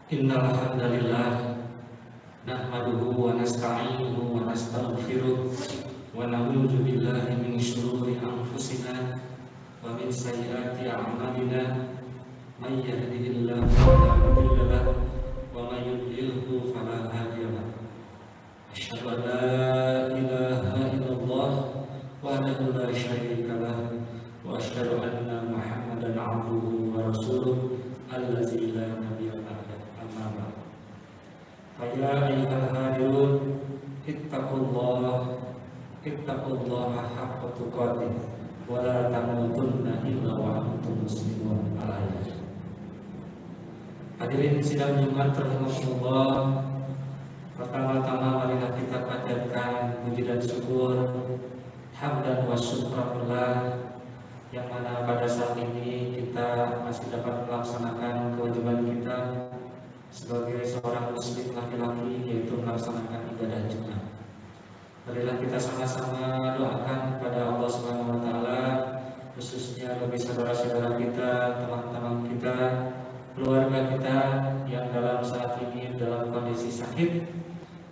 Innal hamdalillah nahmaduhu wa nasta'inuhu wa nastaghfiruh wa na'udzu billahi min shururi anfusina wa min sayyiati a'malina may yahdihillahu fala mudilla lahu wa may yudlilhu fala hadiya lahu. Asyhadu an la ilaha illallah wahdahu la syarika lahu wa asyhadu anna Muhammadan 'abduhu wa rasuluh allazi la nabiyya ba'dahu. Ya ayyuhal hadirun ittaqullaha haqqa tuqatih wa la tamutunna illa wa antum muslimun. Hadirin sidang Jumat rahimakumullah, pertama-tama marilah kita panjatkan puji dan syukur, hamdan wa syukranillah, yang mana pada saat ini kita masih dapat melaksanakan kewajiban kita sebagai seorang muslim laki-laki, yaitu melaksanakan ibadah Jumat. Marilah kita sama-sama doakan kepada Allah Subhanahu wa taala, khususnya bagi saudara-saudara kita, teman-teman kita, keluarga kita yang dalam saat ini dalam kondisi sakit,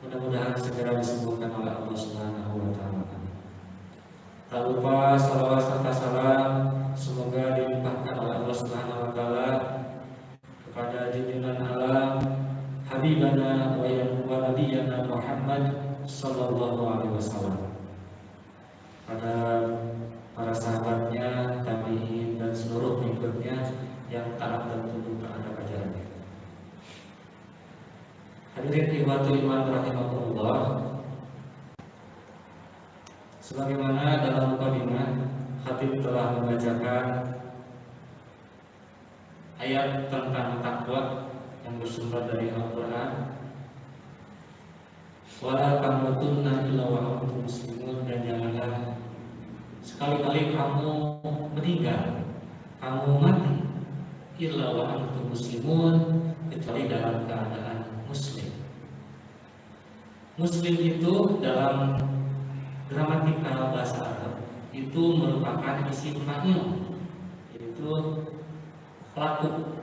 mudah-mudahan segera disembuhkan oleh Allah Subhanahu wa taala. Tak lupa salawat serta salam semoga dilimpahkan oleh Allah Subhanahu wa taala kepada junjungan alam Habibana wa Nabiyana Muhammad sallallahu alaihi wasallam, pada para sahabatnya, tabi'in dan seluruh pengikutnya yang taat dan tunduk terhadap ajarannya. Hadirin ikhwatul iman rahimakumullah, sebagaimana dalam mukadimah khatib telah membacakan ayat tentang takwa yang bersumber dari Al-Quran, wala tamutunna illa wa antum muslimun, dan janganlah sekali-kali kamu meninggal, kamu mati, illa wa antum muslimun, kecuali dalam keadaan muslim. Muslim itu dalam gramatikal bahasa Arab itu merupakan isim fa'il, yaitu pelaku.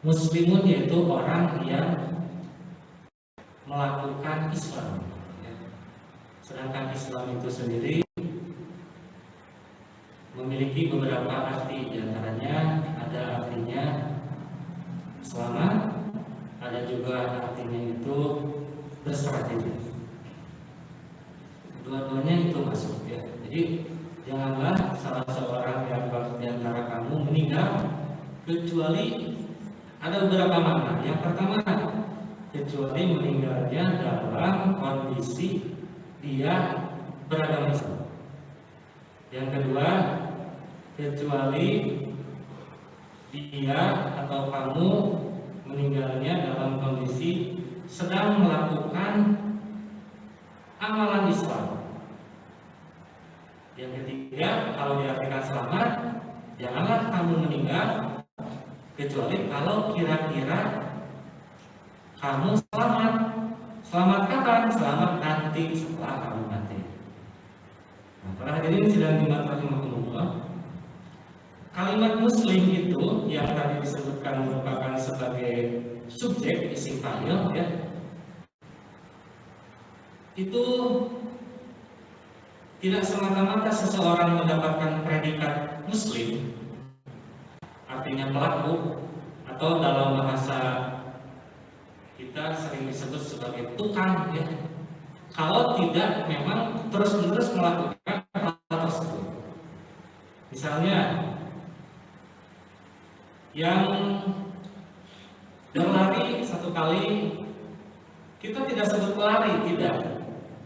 Muslimun yaitu orang yang melakukan Islam, ya. Sedangkan Islam itu sendiri memiliki beberapa arti, diantaranya ada artinya selamat, ada juga artinya itu berstrategi. Dua-duanya itu masuk, ya. Jadi janganlah salah seorang yang diantara kamu meninggal kecuali ada beberapa makna. Yang pertama, kecuali meninggalnya dalam kondisi dia beragama Islam. Yang kedua, kecuali dia atau kamu meninggalnya dalam kondisi sedang melakukan amalan Islam. Yang ketiga, kalau diartikan selamat, janganlah kamu meninggal kecuali kalau kira-kira kamu selamat. Selamat kapan? Selamat nanti setelah kamu mati. Nah, para hadirin sidang Jumat rahimakumullah, kalimat muslim itu yang tadi disebutkan merupakan sebagai subjek isim fa'il, ya. Itu tidak semata-mata seseorang mendapatkan predikat muslim, artinya pelaku, atau dalam bahasa kita sering disebut sebagai tukang, ya. Kalau tidak memang terus-menerus melakukan hal tersebut. Misalnya yang berlari satu kali, kita tidak sebut pelari, tidak.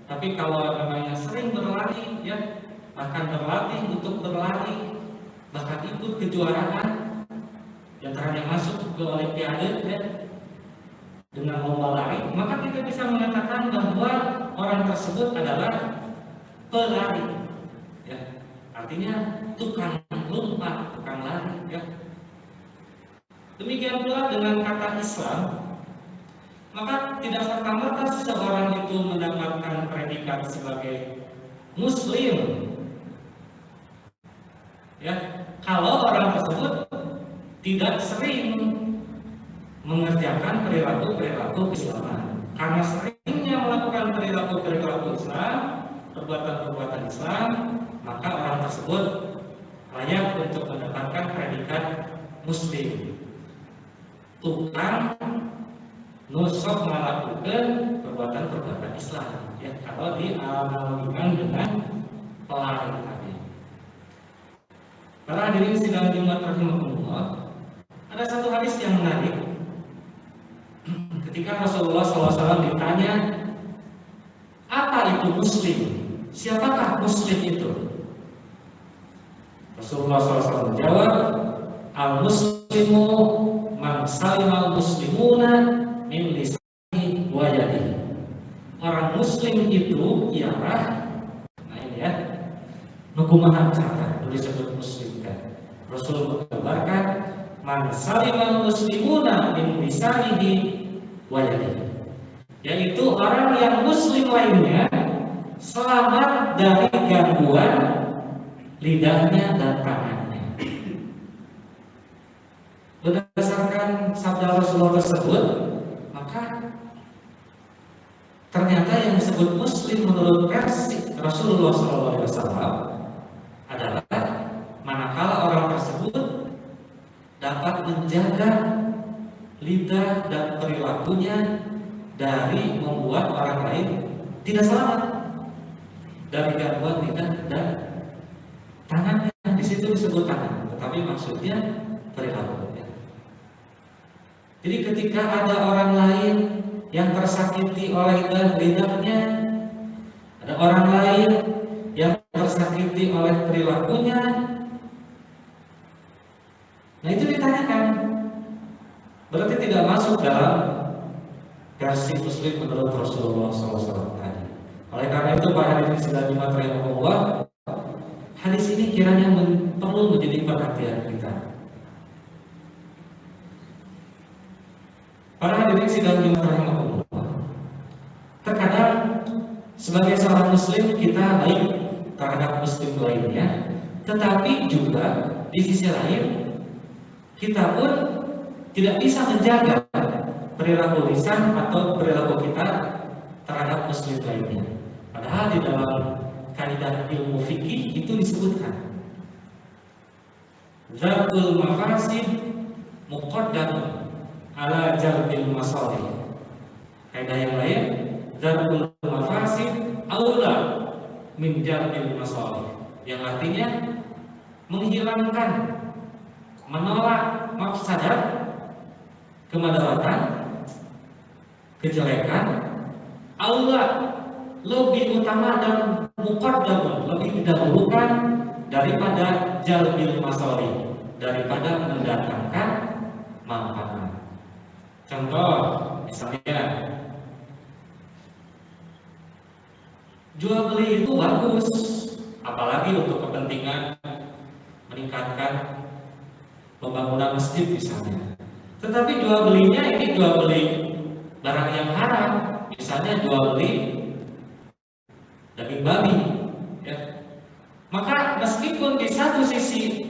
Tapi kalau namanya sering berlari, ya, bahkan berlatih untuk berlari, bahkan ikut kejuaraan, yang terakhir masuk ke Olimpiade, ya, dengan lomba lari, maka kita bisa mengatakan bahwa orang tersebut adalah pelari, ya. Artinya tukang lompat, tukang lari, ya. Demikian pula dengan kata Islam, maka tidak serta-merta seseorang itu mendapatkan predikat sebagai muslim, ya, kalau orang tersebut tidak sering mengerjakan perilaku-perilaku Islaman. Karena seringnya melakukan perilaku-perilaku Islam, perbuatan-perbuatan Islam, maka orang tersebut layak untuk mendapatkan predikat Muslim. Tukang nusok melakukan perbuatan-perbuatan Islam, ya, kalau dianalogikan dengan pelari tadi. Para hadirin sidang Jumat rahimahumullah, ada satu hadis yang menarik. Ketika Rasulullah SAW ditanya, apa itu Muslim? Siapakah Muslim itu? Rasulullah SAW menjawab, al-muslimu man salimal muslimuna min lisanihi wa yadihi. Orang Muslim itu ialah, nah ini ya, nukumahan kata disebut Muslim kan. Rasul menggambarkan man salimal muslimuna min lisanihi wa yadihi, yaitu orang yang Muslim lainnya selamat dari gangguan lidahnya dan tangannya. Berdasarkan sabda Rasulullah tersebut, maka ternyata yang disebut Muslim menurut versi Rasulullah SAW adalah manakala orang tersebut dapat menjaga lidah dan perilakunya dari membuat orang lain tidak selamat dari gangguan lidah dan tangannya. Di situ disebut tangan, tetapi maksudnya perilakunya. Jadi ketika ada orang lain yang tersakiti oleh lidahnya, ada orang lain yang tersakiti oleh perilakunya, nah itu ditanyakan, berarti tidak masuk dalam versi Muslim menurut Rasulullah SAW tadi. Oleh karena itu, para hadirin sidang Jumat rahimahumullah, hadis ini kiranya perlu menjadi perhatian kita. Para hadirin sidang Jumat rahimahumullah, terkadang sebagai seorang Muslim kita baik terhadap Muslim lainnya, tetapi juga di sisi lain kita pun tidak bisa menjaga perilaku lisan atau perilaku kita terhadap Muslim lainnya. Padahal di dalam kaidah ilmu fikih itu disebutkan, dzarul mafasid muqaddam ala jalbil masalih. Kaidah yang lain, dzarul mafasid aula min jalbil masalih, yang artinya menghilangkan, menolak mafsadat, kemadaratan, kejelekan, aula lebih utama dan muqaddam, lebih didahulukan daripada jalbil masalih, daripada mendatangkan manfaat. Contoh misalnya, jual beli itu bagus, apalagi untuk kepentingan meningkatkan pembangunan masjid misalnya. Tetapi jual belinya ini jual beli barang yang haram, misalnya jual beli daging babi, ya. Maka meskipun di satu sisi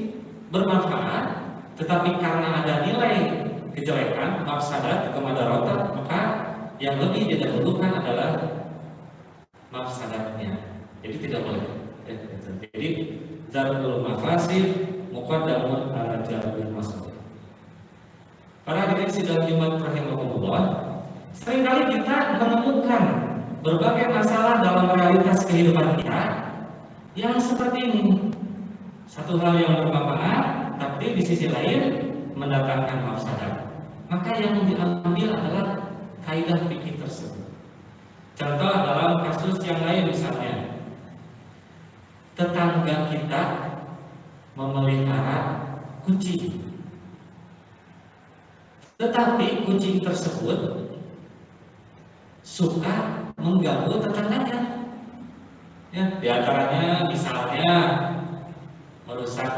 bermanfaat, tetapi karena ada nilai kejelekan, mafsadat, kemadaratan, maka yang lebih didahulukan adalah mafsadatnya. Jadi tidak boleh. Jadi dzarul mafasid muqaddamun ala jalbil masalih. Para hadirin sidang Jumat rahimahumullah, seringkali kita menemukan berbagai masalah dalam realitas kehidupan kita yang seperti ini. Satu hal yang bermanfaat, tapi di sisi lain mendatangkan mafsadat. Maka yang diambil adalah kaidah fikih tersebut. Contoh dalam kasus yang lain misalnya, tetangga kita memelihara kucing, tetapi kucing tersebut suka mengganggu tetangganya. Ya, di antaranya misalnya merusak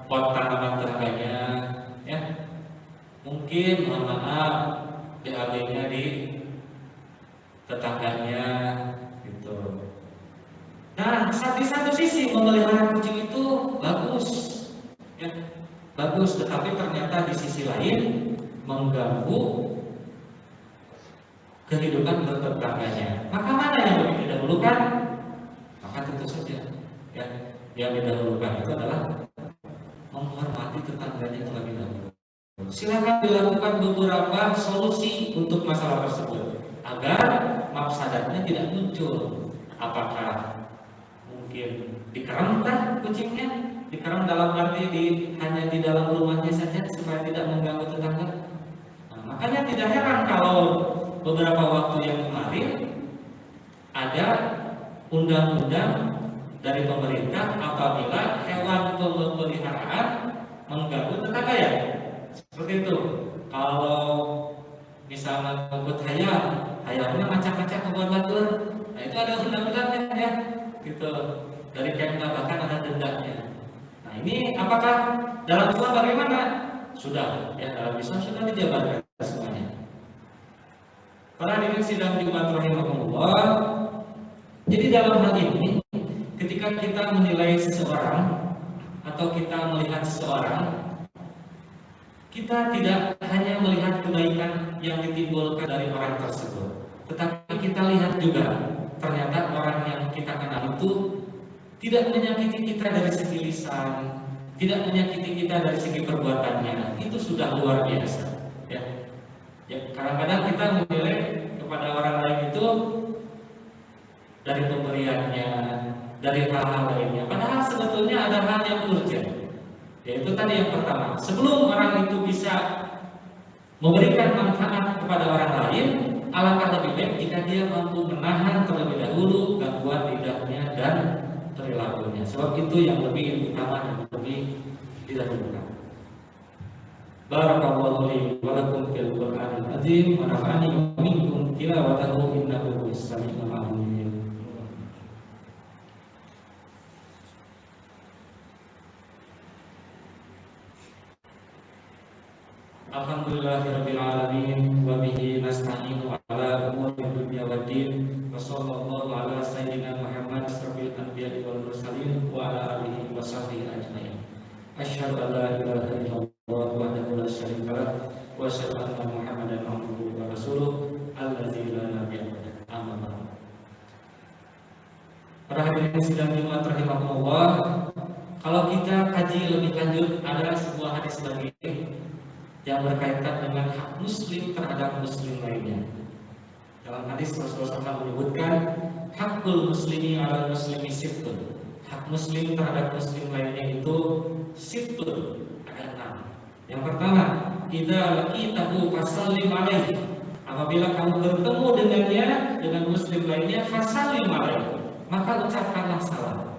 pot tanaman tetangganya, ya. Mungkin mohon maaf BAB-nya di tetangganya gitu. Nah, di satu sisi memelihara kucing itu bagus, ya, bagus, tetapi ternyata di sisi lain mengganggu kehidupan bertetangganya. Maka mana yang lebih didahulukan? Maka tentu saja ya, yang didahulukan itu adalah menghormati tetangganya terlebih dahulu. Silakan dilakukan beberapa solusi untuk masalah tersebut agar mafsadatnya tidak muncul. Apakah mungkin dikeramkan kucingnya? Dikeram dalam arti hanya di dalam rumahnya saja supaya tidak mengganggu tetangga. Nah, makanya tidak heran kalau beberapa waktu yang kemarin ada undang-undang dari pemerintah apabila hewan peliharaan mengganggu tetangga ya. Seperti itu. Kalau misalnya ngebut hayamnya macam-macam kebuat batur, nah itu ada undang-undangnya ya. Gitu. Dari Kemda bahkan ada dendanya. Nah ini apakah dalam Islam bagaimana? Sudah ya, dalam Islam sudah dijabarkan semuanya. Para hadirin sidang Jumat rahimahumullah. Jadi dalam hal ini ketika kita menilai seseorang atau kita melihat seseorang, kita tidak hanya melihat kebaikan yang ditimbulkan dari orang tersebut, tetapi kita lihat juga ternyata orang yang kita kenal itu tidak menyakiti kita dari segi lisan, tidak menyakiti kita dari segi perbuatannya. Itu sudah luar biasa ya. Kadang-kadang kita menilai kepada orang lain itu dari pemberiannya, dari hal-hal lainnya, padahal sebetulnya ada hal yang urgent. Yaitu tadi yang pertama, sebelum orang itu bisa memberikan manfaat kepada orang lain, alangkah lebih baik jika dia mampu menahan terlebih dahulu gangguan lidahnya dan perilakunya. Sebab itu yang lebih utama dan lebih didahulukan. Barakallahu li wa lakum fil Qur'anil azim wa nafa'ani wa minkum tilawatahu innahu samii'un 'aliim. Alhamdulillahirabbil alamin wa bihi nasta'inu ala umuri dunya waddin wa sallallahu ala sayyidina Muhammad asyrafil anbiya'i wal mursalin wa ala alihi wa sahbihi ajmain. Asyhadu an la ilaha illallah wahdahu la syarika lah wa asyhadu anna Muhammadan abduhu wa rasuluh allazi la nabiyya ba'dahu. Amma ba'd. Para hadirin sidang Jumat rahimahumullah, kalau kita kaji lebih lanjut ada sebuah hadis lagi yang berkaitan dengan hak muslim terhadap muslim lainnya. Dalam hadis Rasulullah SAW menyebutkan hakul muslimi ala muslimi sittun. Hak muslim terhadap muslim lainnya itu sittun, ada 6. Yang pertama, idza laqitahu fasallim alaihi. Apabila kamu bertemu dengannya, dengan muslim lainnya, fasallim alaihi, maka ucapkanlah salam.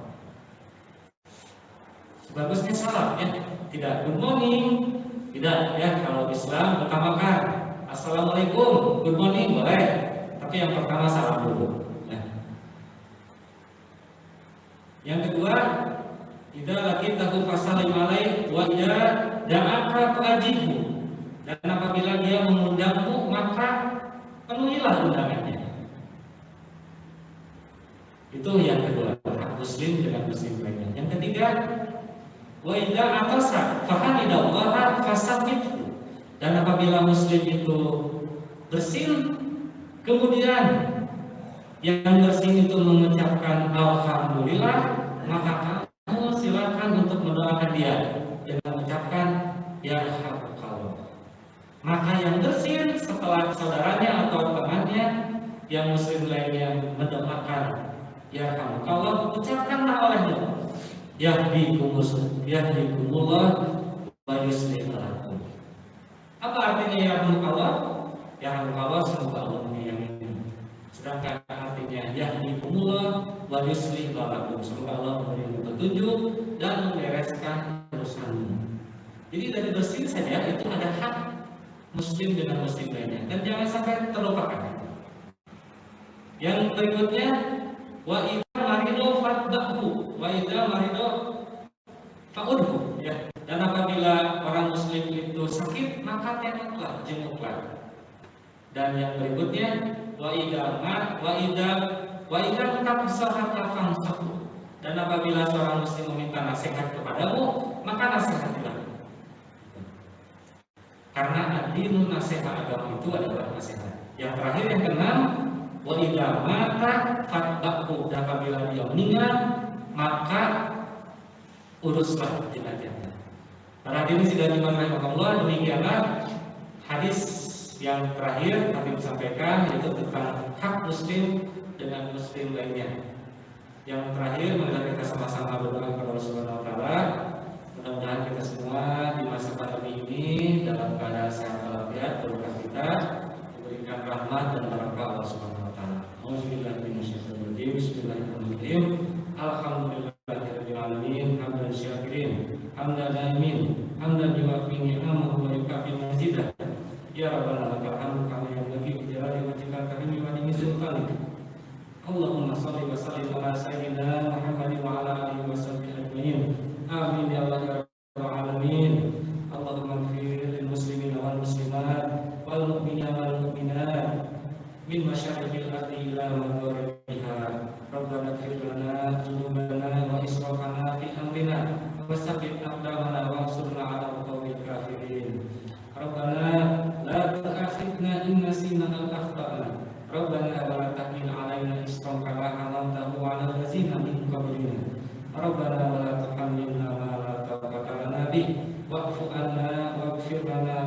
Sebagusnya salam ya, tidak good morning. Tidak ya, kalau Islam utamakan assalamualaikum, good morning boleh, tapi yang pertama salam dulu ya. Yang kedua, idza laqitahu fasallim alaihi wa idza da'aka fa'ajibhu. Dan apabila dia mengundangmu maka penuhilah undangannya. Itu yang kedua, hak muslim dengan muslim lainnya. Yang ketiga, wa idza atasa fahamidallaha fasabbithu. Dan apabila muslim itu bersin, kemudian yang bersin itu mengucapkan alhamdulillah, maka kamu silakan untuk mendoakan dia dengan mengucapkan yarhamukallah. Maka yang bersin setelah saudaranya atau temannya yang muslim lainnya mendoakan yarhamukallah, ucapkanlah olehnya yahdikumullah wa yuslih lakum. Apa artinya yarhamukallah? Yarhamukallah, semoga Allah menyayangi. Sedangkan artinya yahdikumullah wa yuslih lakum, semoga Allah memberi petunjuk dan membereskan urusanmu. Jadi dari bersin saja itu ada hak muslim dengan muslim lainnya, dan jangan sampai terlupakan. Yang berikutnya, wa idza marido fatbahu wa idza marido fa'udhu ya. Dan apabila orang muslim itu sakit, maka tengoklah, jenguklah. Dan yang berikutnya, wa idza tafsahaka fansahu. Dan apabila seorang muslim meminta nasihat kepadamu, maka nasihatilah. Karena ad-dinu nasihat, agama itu adalah nasihat. Yang terakhir yang keenam, wa idza mata fatba'u, dan apabila dia meninggal maka uruslah jenazahnya. Para hadirin sidang iman rahimakumullah, demikianlah hadis yang terakhir kami sampaikan, yaitu tentang hak muslim dengan muslim lainnya. Yang terakhir, mari kita sama-sama berdoa kepada Allah Subhanahu wa taala. Mudah-mudahan kita semua di masa pandemi ini dalam keadaan sehat walafiat, berkah kita diberikan rahmat dan barakah Allah Subhanahu wa taala. Bismillahirrahmanirrahim. Bismillahirrahmanirrahim. Alhamdulillahirabbil alamin, hamdan syakirin, hamdan naimin, hamdan yuwafi ni'amahu wa yukafi mazidah. Ya Rabbana lakal hamdu kama yanbaghi li jalali wajhika karimi wa li sultanik. Allahumma shalli wa sallim ala sayyidina Muhammadin wa ala alihi wa sahbihi ajmain. Amin ya Allah ya rabbal alamin. Allahumma ighfir lil muslimina wal muslimat wal mu'minina wal mu'minat min masyariqil ardi ila magharibiha. Rabbana ighfir lana dzunubana wa israfana fi amrina wa tsabbit aqdamana wansurna 'alal qawmil kafirin. Rabbana la tu'akhidna in nasina aw akhtana. Rabbana wa la tahmil 'alaina isran kama hamaltahu 'alal ladzina min qablina. Rabbana wa la tuhammilna ma la taqata lana bih wa'fu 'anna waghfir lana